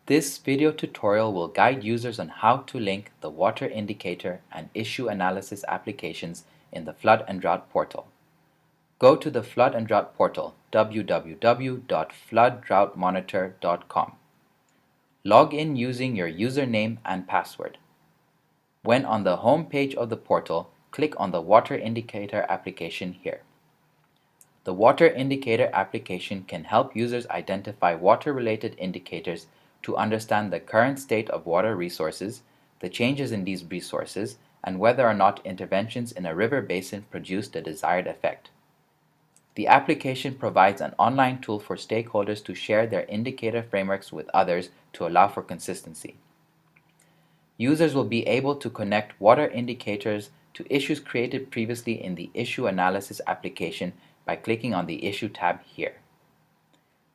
This video tutorial will guide users on how to link the water indicator and issue analysis applications in the Flood and Drought portal. Go to the Flood and Drought portal, www.flooddroughtmonitor.com. Log in using your username and password. When on the home page of the portal, click on the Water Indicator application here. The Water Indicator application can help users identify water-related indicators to understand the current state of water resources, the changes in these resources, and whether or not interventions in a river basin produce the desired effect. The application provides an online tool for stakeholders to share their indicator frameworks with others to allow for consistency. Users will be able to connect water indicators to issues created previously in the Issue Analysis application by clicking on the Issue tab here.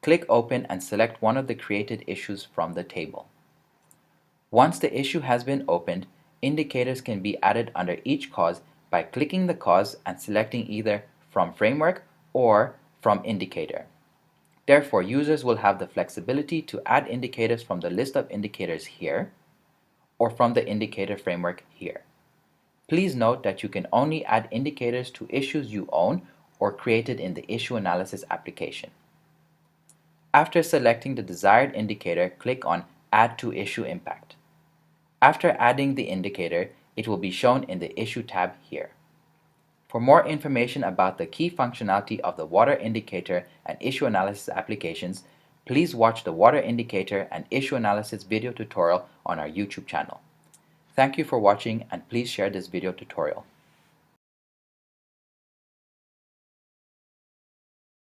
Click Open and select one of the created issues from the table. Once the issue has been opened, indicators can be added under each cause by clicking the cause and selecting either from Framework or from Indicator. Therefore, users will have the flexibility to add indicators from the list of indicators here or from the indicator framework here. Please note that you can only add indicators to issues you own or created in the Issue Analysis application. After selecting the desired indicator, click on Add to Issue Impact. After adding the indicator, it will be shown in the Issue tab here. For more information about the key functionality of the Water Indicator and Issue Analysis applications, please watch the Water Indicator and Issue Analysis video tutorial on our YouTube channel. Thank you for watching, and please share this video tutorial.